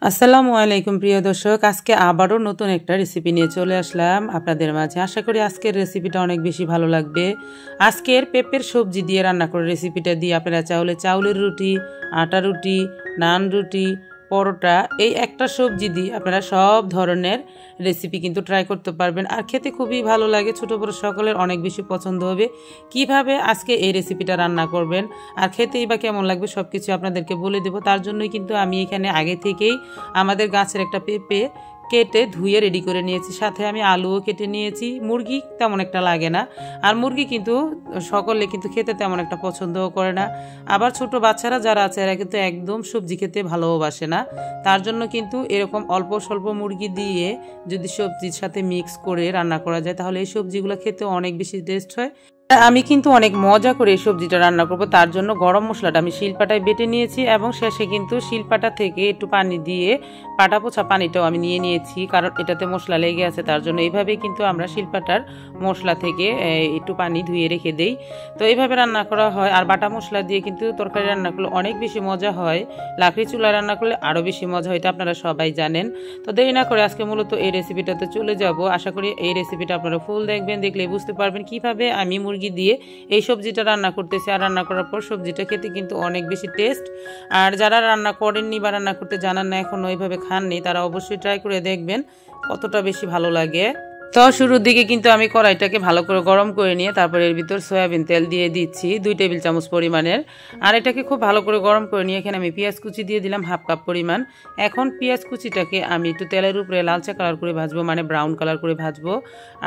আসসালামু আলাইকুম প্রিয় দর্শক, আজকে আবারও নতুন একটা রেসিপি নিয়ে চলে আসলাম আপনাদের মাঝে। আশা করি আজকের রেসিপিটা অনেক বেশি ভালো লাগবে। আজকের পেঁপের সবজি দিয়ে রান্না করে রেসিপিটা দিয়ে আপনারা চাইলে চাউলের রুটি, আটা রুটি, নান রুটি, পরোটা, এই একটা সবজি দিয়ে আপনারা সব ধরনের রেসিপি কিন্তু ট্রাই করতে পারবেন। আর খেতে খুবই ভালো লাগে, ছোটো বড়ো সকলের অনেক বেশি পছন্দ হবে। কিভাবে আজকে এই রেসিপিটা রান্না করবেন আর খেতেই বা কেমন লাগবে সব কিছু আপনাদেরকে বলে দেবো। তার জন্যই কিন্তু আমি এখানে আগে থেকেই আমাদের গাছের একটা পেঁপে কেটে ধুয়ে রেডি করে নিয়েছি, সাথে আমি আলুও কেটে নিয়েছি। মুরগি তেমন একটা লাগে না, আর মুরগি কিন্তু সকলে কিন্তু খেতে তেমন একটা পছন্দও করে না। আবার ছোট বাচ্চারা যারা আছে এরা কিন্তু একদম সবজি খেতে ভালোবাসে না। তার জন্য কিন্তু এরকম অল্প স্বল্প মুরগি দিয়ে যদি সবজির সাথে মিক্স করে রান্না করা যায় তাহলে এই সবজিগুলো খেতে অনেক বেশি টেস্ট হয়। আমি কিন্তু অনেক মজা করে এই সবজিটা রান্না করব। তার জন্য গরম মশলাটা আমি শিলপাটায় বেটে নিয়েছি এবং শেষে কিন্তু শিলপাটা থেকে একটু পানি দিয়ে পাটা পোছা পানিটাও আমি নিয়ে নিয়েছি, কারণ এটাতে মশলা লেগে আছে। তার জন্য এইভাবে কিন্তু আমরা শিলপাটার মশলা থেকে একটু পানি ধুয়ে রেখে দেই। তো এইভাবে রান্না করা হয়। আর বাটা মশলা দিয়ে কিন্তু তরকারি রান্না করলে অনেক বেশি মজা হয়, লাকড়ি চুলায় রান্না করলে আরও বেশি মজা হয়, এটা আপনারা সবাই জানেন। তো দেরি না করে আজকে মূলত এই রেসিপিটাতে চলে যাব। আশা করি এই রেসিপিটা আপনারা ফুল দেখবেন, দেখলেই বুঝতে পারবেন কীভাবে আমি মুরগি দিয়ে এই সবজিটা রান্না করতেছি। আর রান্না করার পর সবজিটা খেতে কিন্তু অনেক বেশি টেস্ট। আর যারা রান্না করেননি বা রান্না করতে জানান না, এখনো ওইভাবে খাননি, তারা অবশ্যই ট্রাই করে দেখবেন কতটা বেশি ভালো লাগে। তো শুরুর দিকে কিন্তু আমি কড়াইটাকে ভালো করে গরম করে নিয়ে তারপরে এর ভিতর সয়াবিন তেল দিয়ে দিচ্ছি 2 টেবিল চামচ পরিমাণের। আর এটাকে খুব ভালো করে গরম করে নিয়ে এখানে আমি পেঁয়াজ কুচি দিয়ে দিলাম 1/2 কাপ পরিমাণ। এখন পেঁয়াজ কুচিটাকে আমি একটু তেলের উপরে লালচে কালার করে ভাজবো, মানে ব্রাউন কালার করে ভাজবো।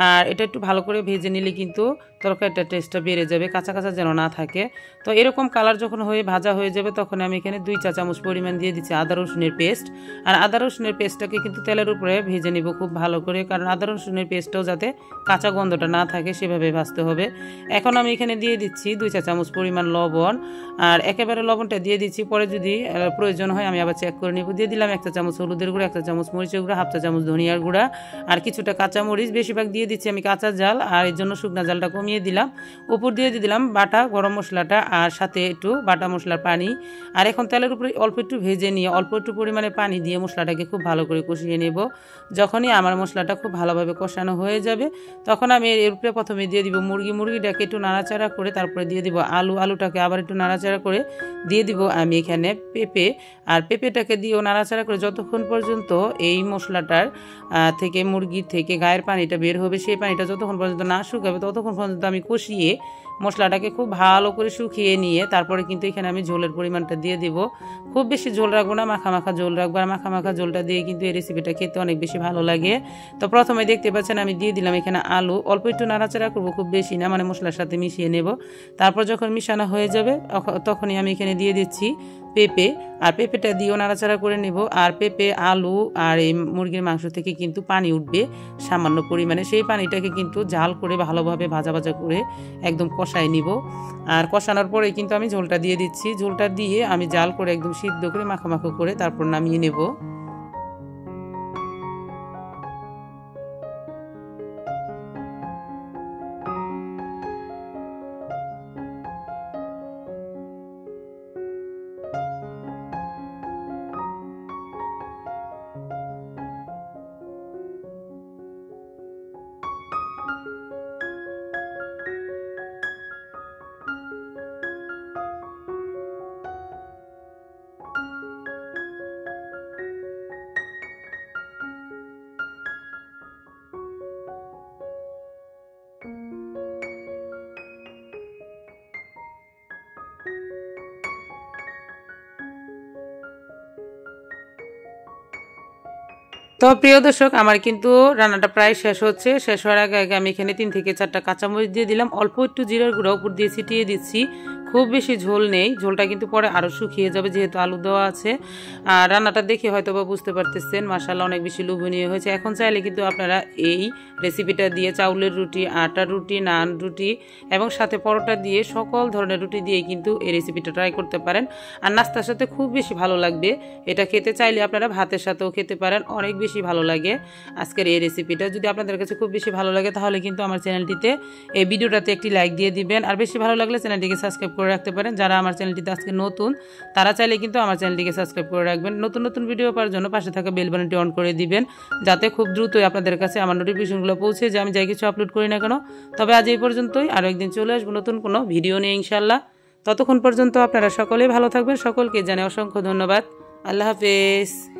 আর এটা একটু ভালো করে ভেজে নিলে কিন্তু তরকারিটার টেস্টটা বেড়ে যাবে, কাঁচা কাঁচা যেন না থাকে। তো এরকম কালার যখন হয়ে ভাজা হয়ে যাবে তখন আমি এখানে 2 চা চামচ পরিমাণ দিয়ে দিচ্ছি আদা রসুনের পেস্ট। আর আদা রসুনের পেস্টটাকে কিন্তু তেলের উপরে ভেজে নিব খুব ভালো করে, কারণ আদা রসুনের পেস্টটাও যাতে কাঁচা গন্ধটা না থাকে সেভাবে ভাজতে হবে। এখন আমি এখানে দিয়ে দিচ্ছি 2 চা চামচ পরিমাণ লবণ। আর একেবারে লবণটা দিয়ে দিচ্ছি, পরে যদি প্রয়োজন হয় আমি আবার চেক করে নিব। দিয়ে দিলাম 1 চা চামচ হলুদের গুঁড়া, 1 চা চামচ মরিচের গুঁড়া, 1/2 চা চামচ ধনিয়ার গুঁড়া আর কিছুটা কাঁচা মরিচ। বেশিরভাগ দিয়ে দিচ্ছি আমি কাঁচা জাল, আর এর জন্য শুকনা জালটা কমিয়ে দিলাম। উপর দিয়ে দিলাম বাটা গরম মশলাটা আর সাথে একটু বাটা মশলার পানি। আর এখন তেলের উপরে অল্প একটু ভেজে নিয়ে অল্প একটু পরিমাণে পানি দিয়ে মশলাটাকে খুব ভালো করে কষিয়ে নেব। যখনই আমার মশলাটা খুব ভালোভাবে কষানো হয়ে যাবে তখন আমি এর উপরে প্রথমে দিয়ে দিব মুরগিটাকে একটু নাড়াচাড়া করে, তারপরে দিয়ে দিব আলুটাকে আবার একটু নাড়াচাড়া করে দিয়ে দিব আমি এখানে পেঁপে। আর পেঁপেটাকে দিয়েও নাড়াচাড়া করে যতক্ষণ পর্যন্ত এই মশলাটার থেকে মুরগির থেকে গায়ের পানিটা বের হবে, সেই পানিটা যতক্ষণ পর্যন্ত না শুকাবে ততক্ষণ পর্যন্ত আমি কষিয়ে মশলাটাকে খুব ভালো করে শুকিয়ে নিয়ে তারপরে কিন্তু এখানে আমি ঝোলের পরিমাণটা দিয়ে দিব। খুব বেশি ঝোল রাখবো না, মাখা মাখা ঝোল রাখবো। আর মাখা মাখা ঝোলটা দিয়ে কিন্তু এই রেসিপিটা খেতে অনেক বেশি ভালো লাগে। তো প্রথমে দেখতে পাচ্ছেন আমি দিয়ে দিলাম এখানে আলু, অল্প একটু নাড়াচাড়া করবো, খুব বেশি না, মানে মশলার সাথে মিশিয়ে নেব। তারপর যখন মিশানো হয়ে যাবে তখনই আমি এখানে দিয়ে দিচ্ছি পেঁপে। আর পেঁপেটা দিয়েও নাড়াচাড়া করে নেব। আর পেঁপে, আলু আর এই মুরগির মাংস থেকে কিন্তু পানি উঠবে সামান্য পরিমাণে, সেই পানিটাকে কিন্তু জাল করে ভালোভাবে ভাজা ভাজা করে একদম কষায় নিব। আর কষানোর পরে কিন্তু আমি ঝোলটা দিয়ে দিচ্ছি। ঝোলটা দিয়ে আমি জাল করে একদম সিদ্ধ করে মাখামাখো করে তারপর নামিয়ে নেব। তো প্রিয় দর্শক, আমার কিন্তু রান্নাটা প্রায় শেষ হচ্ছে। শেষ হওয়ার আগে আমি এখানে 3 থেকে 4টা কাঁচামরিচ দিয়ে দিলাম, অল্প একটু জিরার গুঁড়া উপর দিয়ে ছিটিয়ে দিচ্ছি। খুব বেশি ঝোল নেই, ঝোলটা কিন্তু পরে আরও শুকিয়ে যাবে যেহেতু আলু দেওয়া আছে। আর রান্নাটা দেখে হয়তো বা বুঝতে পারতেছেন মাশাআল্লাহ অনেক বেশি লোভনীয় হয়েছে। এখন চাইলে কিন্তু আপনারা এই রেসিপিটা দিয়ে চাউলের রুটি, আটার রুটি, নান রুটি এবং সাথে পরোটা দিয়ে সকল ধরনের রুটি দিয়ে কিন্তু এই রেসিপিটা ট্রাই করতে পারেন। আর নাস্তার সাথে খুব বেশি ভালো লাগবে এটা খেতে। চাইলে আপনারা ভাতের সাথেও খেতে পারেন, অনেক বেশি ভালো লাগে আজকের এই রেসিপিটা। যদি আপনাদের কাছে খুব বেশি ভালো লাগে তাহলে কিন্তু আমার চ্যানেলটিতে এই ভিডিওটাতে একটি লাইক দিয়ে দিবেন। আর বেশি ভালো লাগলে চ্যানেলটিকে সাবস্ক্রাইব করে রাখতে পারেন। যারা আমার চ্যানেলটিতে আজকে নতুন তারা চাইলে কিন্তু আমার চ্যানেলটিকে সাবস্ক্রাইব করে রাখবেন। নতুন নতুন ভিডিও পাওয়ার জন্য পাশে থাকা বেল বাটনটি অন করে দিবেন, যাতে খুব দ্রুতই আপনাদের কাছে আমার নোটিফিকেশনগুলো পৌঁছে যে আমি যাই কিছু আপলোড করি না কেন। তবে আজ এই পর্যন্তই, আরও একদিন চলে আসবো নতুন কোনো ভিডিও নিয়ে ইনশাল্লাহ। ততক্ষণ পর্যন্ত আপনারা সকলেই ভালো থাকবেন। সকলকে জানাই অসংখ্য ধন্যবাদ। আল্লাহ হাফেজ।